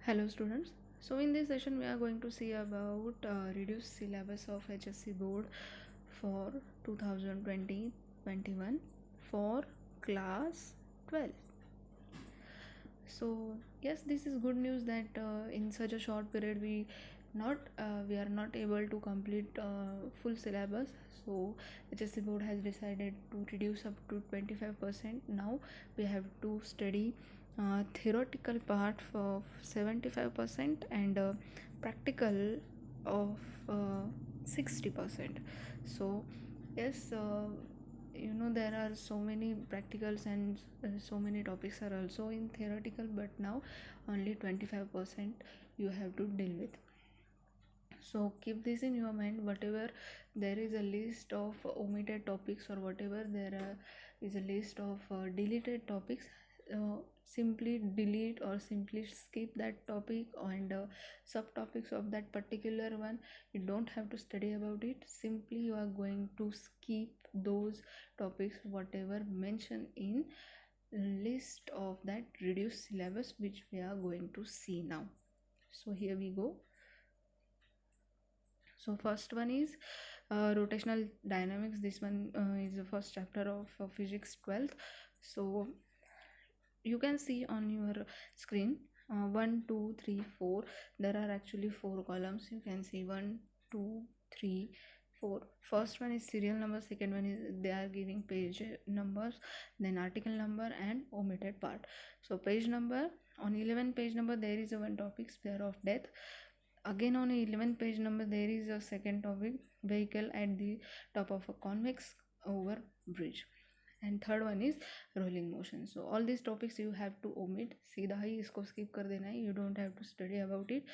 Hello students. So in this session we are going to see about reduced syllabus of HSC board for 2020-21 for class 12. So yes, this is good news that in such a short period we are not able to complete full syllabus. So HSC board has decided to reduce up to 25%. Now we have to study theoretical part of 75% and practical of 60%. So yes, there are so many practicals and so many topics are also in theoretical, but now only 25% you have to deal with. So keep this in your mind. Whatever there is a list of omitted topics, or whatever is a list of deleted topics, simply delete or simply skip that topic, and subtopics of that particular one you don't have to study about it. Simply you are going to skip those topics whatever mentioned in list of that reduced syllabus, which we are going to see now. So here we go. So first one is rotational dynamics. This one is the first chapter of physics 12th. So you can see on your screen 1 2 3 4. There are actually 4 columns. You can see 1 2 3 4. First one is serial number, second one is they are giving page numbers, then article number and omitted part. So page number, on 11 page number there is a one topic, sphere of death. Again on 11th page number there is a second topic, vehicle at the top of a convex over bridge, and third one is rolling motion. So all these topics you have to omit, सीधा ही इसको skip कर देना है, you don't have to study about it.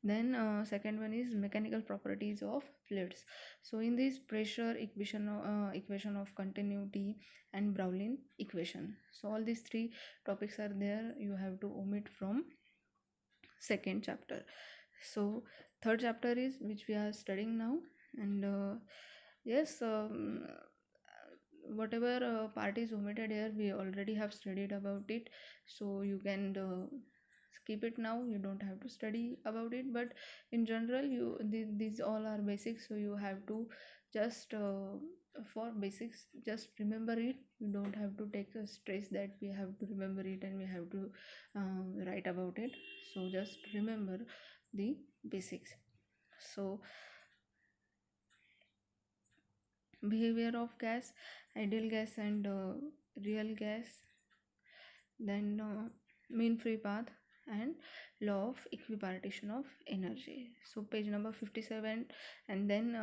Then second one is mechanical properties of fluids. So in this pressure equation of continuity and Brownian equation. So all these three topics are there, you have to omit from second chapter. So third chapter is which we are studying now, and yes, whatever part is omitted here we already have studied about it, so you can skip it now, you don't have to study about it. But in general these all are basics, so you have to just for basics just remember it. You don't have to take a stress that we have to remember it and we have to write about it. So just remember the basics. So behavior of gas, ideal gas and real gas, then mean free path and law of equipartition of energy. So page number 57, and then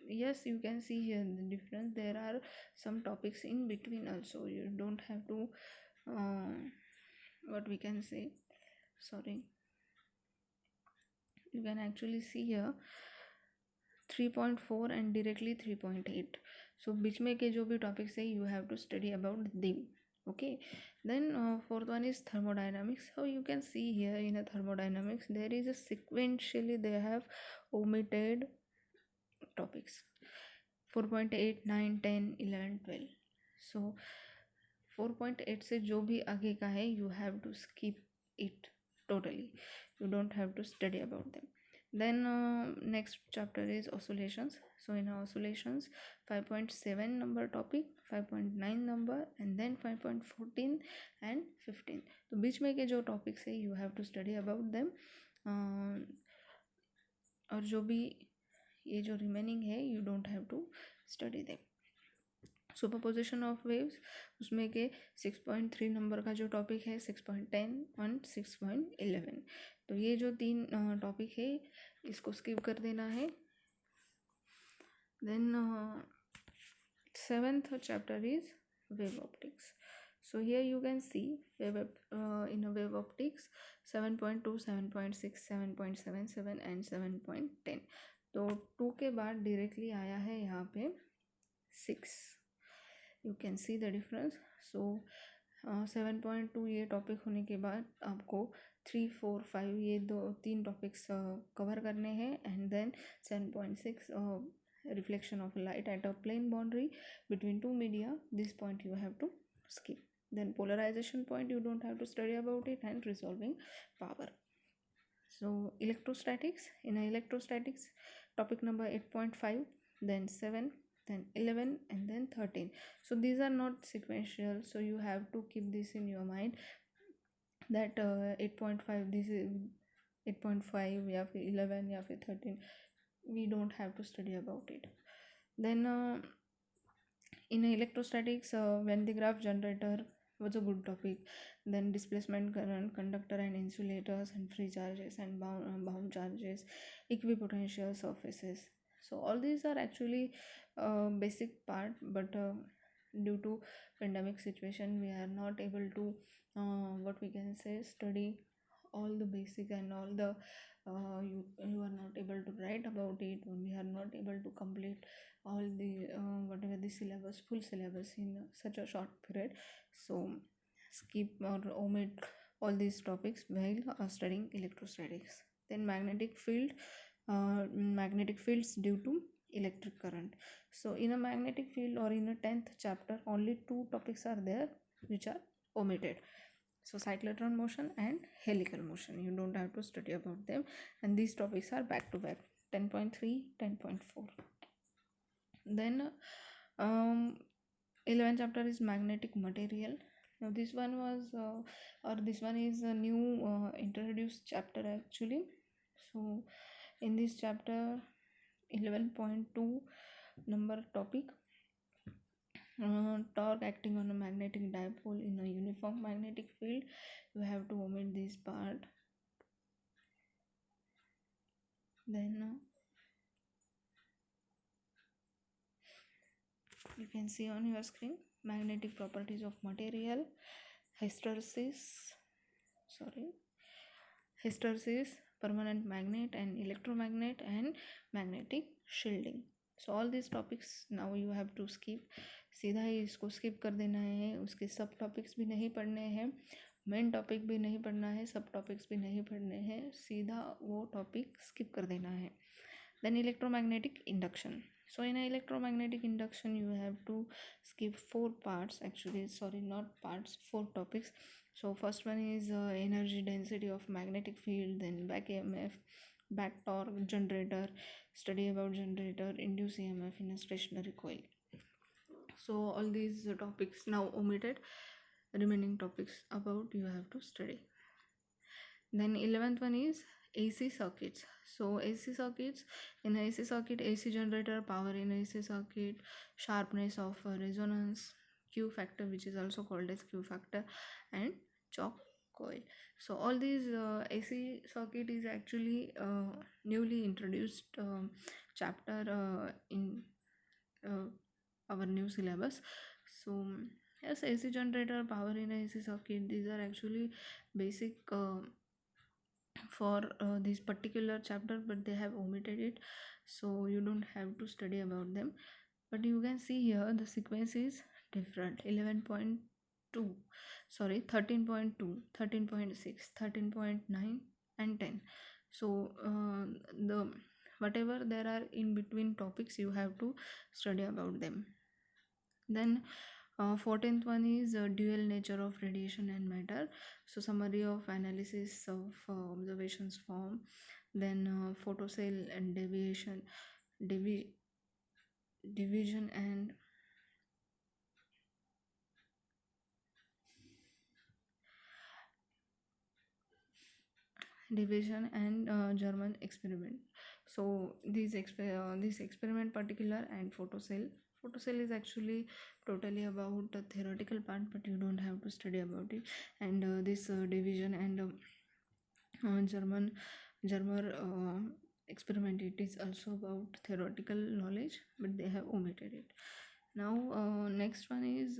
yes, you can see here the difference. There are some topics in between also, you don't have to what we can say, sorry, you can actually see here 3.4 and directly 3.8. so बीच में के जो भी topics है you have to study about them. Okay, then fourth one is thermodynamics. So you can see here in a thermodynamics there is a sequentially they have omitted topics 4.8 9 10 11 12. so 4.8 से जो भी आगे का है you have to skip it totally, you don't have to study about them. Then next chapter is oscillations. So in oscillations 5.7 number topic, 5.9 number, and then 5.14 and 15. तो बीच में के जो topics है you have to study about them. और जो भी ये जो remaining है you don't have to study them. Superposition of waves, उसमें के 6.3 नंबर का जो टॉपिक है 6.10 और 6.11. तो ये जो तीन टॉपिक है इसको स्किप कर देना है. Then seventh chapter is wave optics. So here you can see in a wave optics 7.2 7.6 7.77 and 7.10. तो 2 के बाद डायरेक्टली आया है यहाँ पे 6. You can see the difference. So 7.2 ये टॉपिक होने के बाद आपको 3 4 5 ये तीन टॉपिक्स कवर करने हैं. And then 7.6 reflection of light at a plane boundary between two media. This point you have to skip. Then polarization point, you don't have to study about it, and resolving power. So electrostatics, in electrostatics, topic number 8.5, then 7, then 11, and then 13. So these are not sequential, so you have to keep this in your mind that 8.5, this is 8.5 या फिर 11 या फिर 13, we don't have to study about it. Then in electrostatics, Venn diagram generator was a good topic. Then displacement current, conductor and insulators, and free charges and bound charges, equipotential surfaces. So all these are actually basic part, but due to pandemic situation, we are not able to what we can say study all the basic and all the you are not able to write about it, or we are not able to complete all the whatever the syllabus, full syllabus in such a short period. So skip or omit all these topics while studying electrostatics. Then magnetic fields due to electric current. So in a magnetic field, or in a 10th chapter, only two topics are there which are omitted. So cyclotron motion and helical motion, you don't have to study about them, and these topics are back to back, 10.3, 10.4. Then 11th chapter is magnetic material. Now this one was or this one is a new introduced chapter actually. So in this chapter 11.2 number topic, torque acting on a magnetic dipole in a uniform magnetic field, you have to omit this part. Then you can see on your screen magnetic properties of material, hysteresis, permanent magnet and electromagnet, and magnetic shielding. So all these topics now you have to skip, सीधा ही इसको skip कर देना है, उसके सब topics भी नहीं पढ़ने हैं, मेन टॉपिक भी नहीं पढ़ना है, सब टॉपिक्स भी नहीं पढ़ने हैं, सीधा वो टॉपिक skip कर देना है. Then electromagnetic induction. So in electromagnetic induction you have to skip 4 parts, actually sorry, not parts, 4 topics. So first one is energy density of magnetic field, then back EMF, back torque, generator, study about generator, induced EMF in a stationary coil. So all these topics now omitted, remaining topics about you have to study. Then 11th one is AC circuits. So AC circuits, in AC circuit, AC generator, power in AC circuit, sharpness of resonance, Q factor, which is also called as Q factor, and choke coil. So all these AC circuit is actually newly introduced chapter in our new syllabus. So yes, AC generator, power in AC circuit, these are actually basic for this particular chapter, but they have omitted it, so you don't have to study about them. But you can see here the sequence is different. 11.2, sorry, 13.2, 13.6, 13.9 and 10. So the whatever there are in between topics, you have to study about them. Then 14th one is dual nature of radiation and matter. So summary of analysis of observations form. Then photocell and division and German experiment. So this experiment particular and photocell is actually totally about the theoretical part, but you don't have to study about it. And this division and German experiment, it is also about theoretical knowledge, but they have omitted it. Now next one is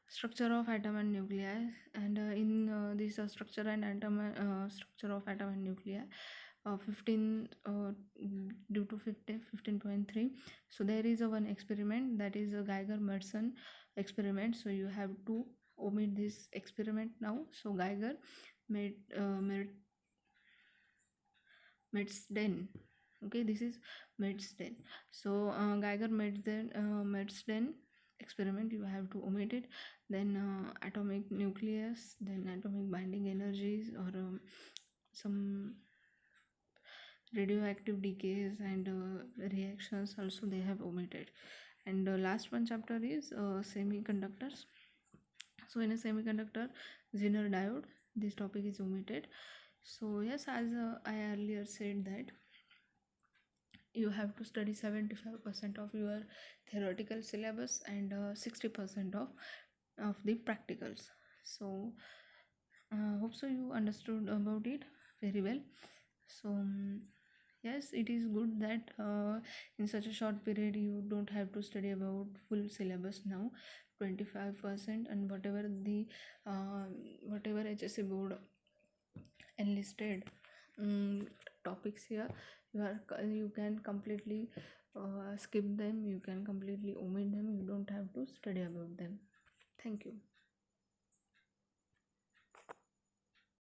structure of atom and nuclei. And in this structure of atom and nuclei, 15 due to 15.3. So there is one experiment, that is a Geiger-Madsen experiment. So you have to omit this experiment now. So Geiger Madsen Okay, this is Marsden. So Geiger Marsden experiment, you have to omit it. Then atomic nucleus, then atomic binding energies, or some radioactive decays and reactions also they have omitted. And last one chapter is semiconductors. So in a semiconductor, Zener diode, this topic is omitted. So yes, as I earlier said that you have to study 75% of your theoretical syllabus and 60% of the practicals. So hope so you understood about it very well. So yes, it is good that in such a short period you don't have to study about full syllabus now. 25% and whatever the whatever HSC board enlisted um, topics here, you can completely skip them, you can completely omit them, you don't have to study about them. Thank you.